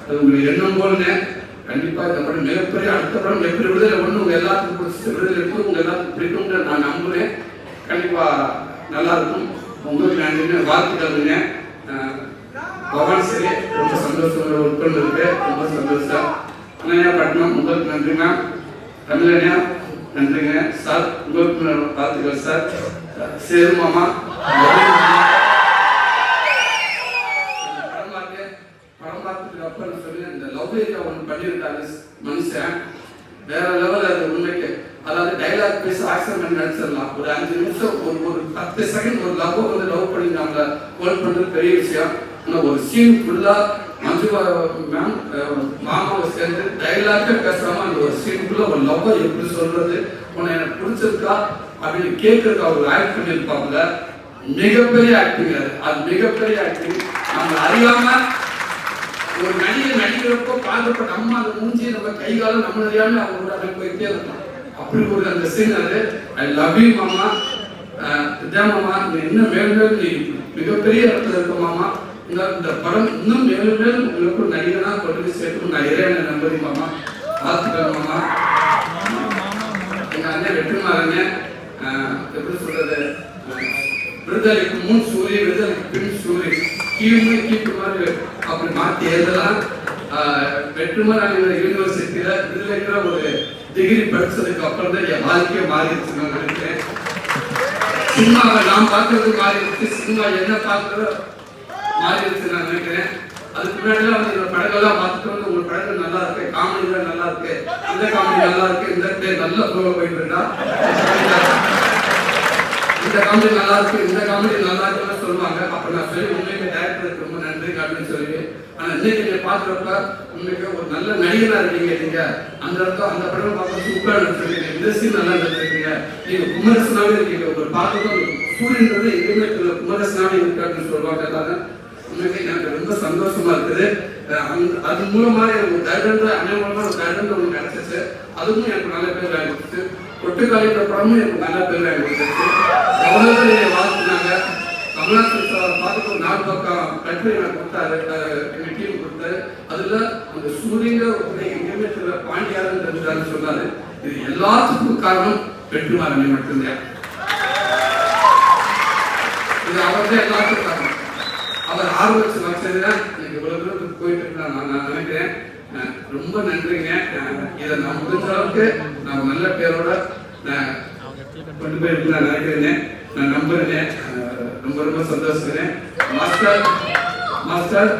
அது உங்களுக்கு எண்ணம் போலன்னு கண்டிப்பா இந்த படம் மிகப்பெரிய அடுத்த படம் எப்படி விடுதலை ஒன்று உங்க எல்லாத்துக்கும் பிடிச்சி விடுதலை எடுத்து உங்க எல்லாத்துக்கும் பிடிக்கும்னு நான் நம்புறேன். கண்டிப்பா நல்லா இருக்கும். உங்களுக்கு நன்றி, வாழ்த்துக்கள்ங்க. பவான் சரி, ரொம்ப சந்தோஷம் உட்கொண்டு இருக்கு, ரொம்ப சந்தோஷம். அண்ணா பட்னம் உங்களுக்கு நன்றிங்க. தமிழனையா நன்றிங்க சார், உங்களுக்கு வாழ்த்துக்கள் சார். சேரு மாமா படம் பார்த்துட்டு அப்புறம் சொல்லி இந்த லவ் ஒன்று பண்ணியிருக்காரு மனுஷன், வேற லெவல். அது உண்மைக்கு அதாவது டைலாக் பேச ஆக்சன் பண்ணி நடிச்சிடலாம். ஒரு 5 நிமிஷம் ஒரு 10 செகண்ட் ஒரு லவ் வந்து லவ் பண்ணி நம்மள ஹோல்ட் பண்றது பெரிய விஷயம். ஆனால் ஒரு சீன் ஃபுல்லா மஞ்சு மேம் மாமாவை சேர்ந்து டைலாக்கே பேசாம அந்த ஒரு சீனுக்குள்ள ஒரு லவ்வை எப்படி சொல்றது, உன்னை எனக்கு பிடிச்சிருக்கா அப்படின்னு கேட்கறதுக்கு அவர் ஆக்ட் பண்ணியிருப்பாப்புல. மிகப்பெரிய ஆக்டிங் அது மிகப்பெரிய ஆக்டிங். நம்ம அறியாம ஒரு நடிக்கிறப்போ பார்க்கப்ப நம்ம அந்த மூஞ்சி நம்ம கைகாலம் நம்ம அறியாம அவங்களோட அப்படி போயிட்டே இருக்கலாம். அப்படி ஒரு அந்த சீன் அது. ஐ லவ் யூ மாமா. வித்யா மாமா, நீ இன்னும் மேலும் நீ மிகப்பெரிய இடத்துல இருக்க மாமா. இந்த படம் இன்னும் மேலும் மேலும் உங்களுக்கு ஒரு நடிகனா கொண்டு போய் சேர்க்கணும் நான் இறைவனை நம்புறி மாமா. பார்த்துக்கலாம் மாமா. எங்க அண்ணன் வெற்றிமாறங்க எப்படி சொல்றது, விடுதலைக்கு முன் சூரிய விடுதலைக்கு பின் சூரிய கீழ்ப்பு மாதிரி அப்படி மாற்றி எழுதலாம். வெற்றிமாறன் யூனிவர்சிட்டியில விடுதலைக்கிற ஒரு டிகிரி படிச்சதுக்கு அப்புறம் தான் என் வாழ்க்கையை மாறிடுச்சு நான் நினைக்கிறேன். சினிமாவை நான் பார்க்கறது மாறிடுச்சு, சினிமா என்ன பார்க்கறதோ மாறிடுச்சு நான் நினைக்கிறேன். அதுக்கு முன்னாடிலாம் வந்து இந்த படங்கள்லாம் பார்த்துட்டு வந்து உங்க படங்கள் நல்லா இருக்கு, காமெடிலாம் நல்லா இருக்கு, இந்த காமெடி நல்லா இருக்கு, இந்த நல்ல ஃப்ளோல போயிட்டு இருக்கா, இந்த காமெடி நல்லா இருக்கு, இந்த காமெடி நல்லா இருக்குன்னு சொல்லுவாங்க. அப்ப நான் சொல்லி உண்மைக்கு டேரக்டருக்கு ரொம்ப நன்றி அப்படின்னு சொல்லி. ஆனா இன்னைக்கு நீங்க பாக்குறப்ப உண்மைக்கு ஒரு நல்ல நடிகனா இருக்கீங்க. நீங்க அந்த இடத்துல அந்த படம் பார்க்க சூப்பரா நடிச்சிருக்கீங்க, இந்த சீன் நல்லா நடிச்சிருக்கீங்க. நீங்க குமரசனாவே இருக்கீங்க. ஒரு பார்க்கறது சூரியன்றது எதுவுமே குமரசனாவே இருக்கு அப்படின்னு சொல்லுவாங்க எல்லாரும். உண்மைக்கு எனக்கு ரொம்ப சந்தோஷமா இருக்குது. அது மூலமா எனக்கு ஒரு கைடன்ஸ் அண்ணன் மூலமா ஒரு கைடன்ஸ் ஒன்று கிடைச்சிச்சு. அதுவும் எனக்கு நல்ல பேர் வாங்கி கொடுத்து, ஒட்டுக்காலின்ற படமும் எனக்கு நல்ல பேர் வாங்கி கொடுத்துச்சு. எவ்வளவு நீங்க வாழ்த்துனாங்க. கமலாசன் சார் பார்த்துட்டு ஒரு 4 பக்கம் கட்டுரை எனக்கு கொடுத்தாரு, எங்க டீம் கொடுத்தாரு. அதுல அந்த சூரியங்க எங்கேயுமே பாண்டியாரன் தெரிஞ்சாருன்னு சொன்னாரு. இது எல்லாத்துக்கும் காரணம் வெற்றிமாறன் மட்டும்தான். இது அவர் தான் எல்லாத்துக்கும் காரணம். அவர் ஆர்வம் வச்சதுதான் எனக்கு இவ்வளவு தூரத்துக்கு போயிட்டு இருக்காங்க நான் நினைக்கிறேன். ரொம்ப நன்றிங்க. இதை நான் முடிஞ்ச அளவுக்கு நான் நல்ல பேரோட கொண்டு போயிருக்கு நான் நினைக்கிறேன், நான் நம்புறேன். ரொம்ப ரொம்ப சந்தோஷம் மாஸ்டர்.